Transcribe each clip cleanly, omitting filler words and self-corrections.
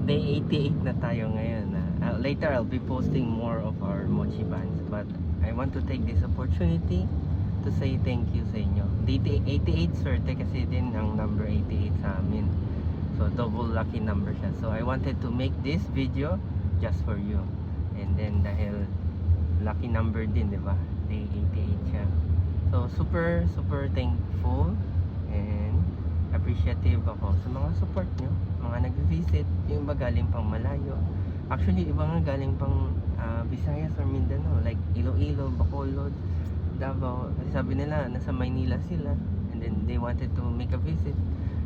day 88 na tayo ngayon. Later I'll be posting more of our mochi buns, but I want to take this opportunity to say thank you sa inyo. Day 88, swerte kasi din ang number 88 sa amin. So double lucky number siya. So I wanted to make this video just for you. And then dahil lucky number din, di ba? Day 88 siya. So super thankful and appreciative ako sa mga support nyo, mga nag-visit, yung iba galing pang malayo. Actually, iba nga galing pang Visayas or Mindanao, like Iloilo, Bacolod, Davao. Kasi sabi nila, nasa Maynila sila, and then they wanted to make a visit.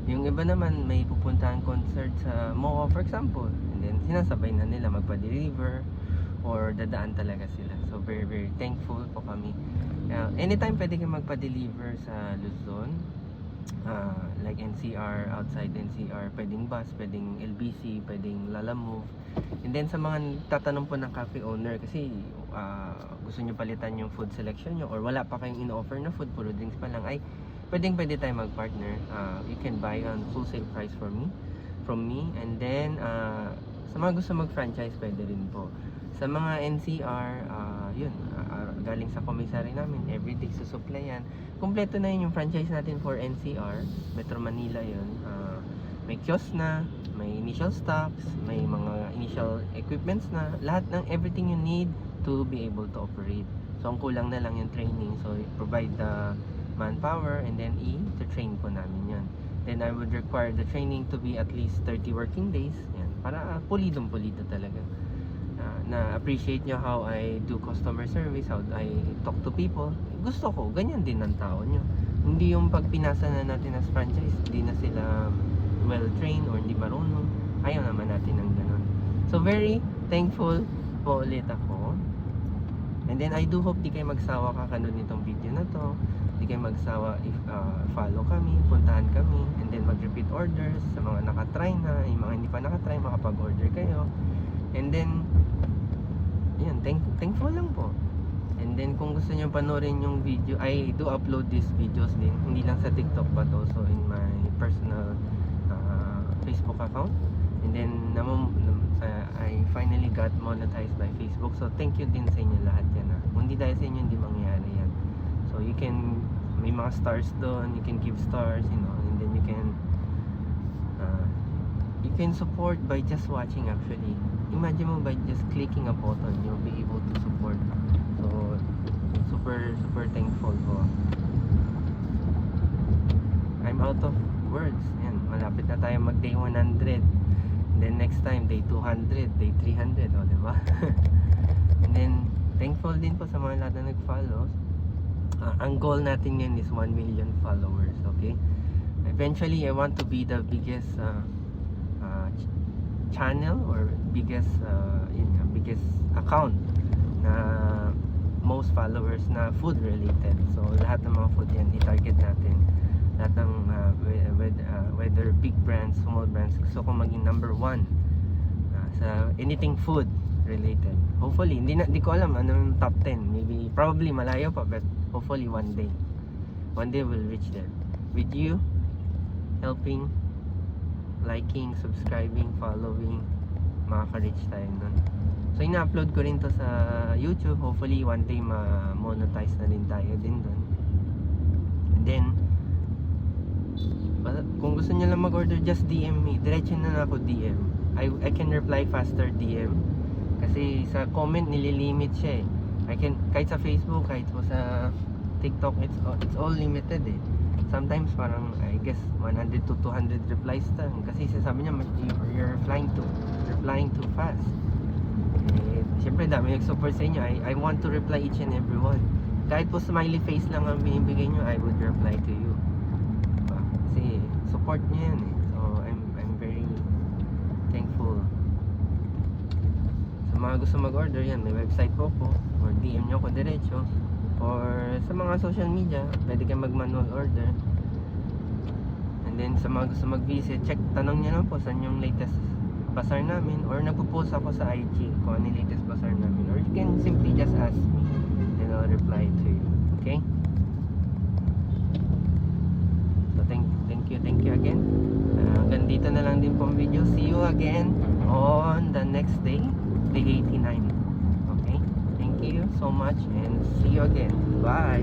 Yung iba naman, may pupuntahan concert sa MOA, for example, and then sinasabay na nila magpa-deliver or dadaan talaga sila. So very thankful po kami. Anytime pwede kayo magpa-deliver sa Luzon, like NCR, outside NCR, pwedeng bus, pwedeng LBC, pwedeng Lalamove. And then sa mga tatanong po ng cafe owner, kasi gusto nyo palitan yung food selection nyo or wala pa kayong in-offer na food, puro drinks pa lang, ay pwede tayo mag-partner. You can buy on wholesale price from me. And then sa mga gusto mag-franchise, pwede rin po. Sa mga NCR, galing sa commissary namin, everyday susupply yan. Kompleto na yun yung franchise natin for NCR, Metro Manila yun. May kiosk na, may initial stocks, may mga initial equipments na, lahat ng everything you need to be able to operate. So ang kulang na lang yung training. So provide the manpower and then to-train po namin yan. Then I would require the training to be at least 30 working days yan, para pulido talaga. Na-appreciate nyo how I do customer service, how I talk to people. Gusto ko, ganyan din ang tao nyo. Hindi yung pag pinasa na natin as franchise, hindi na sila well-trained or hindi marunong. Ayaw naman natin ng ganun. So very thankful po ulit ako. And then I do hope di kayo magsawa kakanood nitong video na to. Di kayo magsawa if follow kami, puntahan kami, and then mag-repeat orders sa mga nakatry na, yung mga hindi pa nakatry, makapag-order kayo. And then yan, thankful lang po. And then kung gusto nyo panoorin yung video, I do upload these videos din, hindi lang sa TikTok but also in my personal Facebook account. And then I finally got monetized by Facebook. So thank you din sa inyo lahat yan. Kung hindi dahil sa inyo, hindi mangyayari yan. So you can, may mga stars doon, you can give stars, you know, and then you can support by just watching actually. Imagine mo by just clicking a button, you'll be able to support. So super thankful po. I'm out of words. Yan, malapit na tayo mag day 100. Then next time day 200, day 300, oh, diba? And then thankful din po sa mga lahat na nag-follow. Ang goal natin ngayon is 1 million followers, okay? Eventually I want to be the biggest channel or biggest account na most followers na food related. So lahat ng mga food yan i-target natin. Lahat ng whether big brands, small brands, gusto ko maging number 1 sa anything food related. Hopefully, hindi ko alam anong top 10. Maybe probably malayo pa, but hopefully one day we'll reach there. With you helping, liking, subscribing, following, makaka-reach tayo nun. So ina-upload ko rin to sa YouTube. Hopefully one day ma-monetize na rin tayo din dun. And then kung gusto nyo lang mag-order, just DM me. Diretso na ako DM. I can reply faster DM. Kasi sa comment nililimit siya eh. Kahit sa Facebook, kahit po sa TikTok, it's all limited eh. Sometimes parang I guess 100 to 200 replies lang kasi sasabi niya you're replying too fast. Siyempre dami nag-support sa inyo. I want to reply each and every one. Kahit po smiley face lang ang binibigay nyo, I would reply to you. Diba? Kasi support nyo yan eh. So I'm very thankful. Sa mga gusto mag-order yan, may website po ko or DM nyo ko diretso. Or sa mga social media, pwede kayo mag-manual order. And then sa mga gusto mag-visit, tanong nyo lang po saan yung latest bazaar namin. Or nagpo-post ako sa IG kung ano yung latest bazaar namin. Or you can simply just ask me and I'll reply to you. Okay? So thank you again. hanggang dito na lang din po ang video. See you again on the next day, day 89. Okay? Thank you so much and see you again. Bye!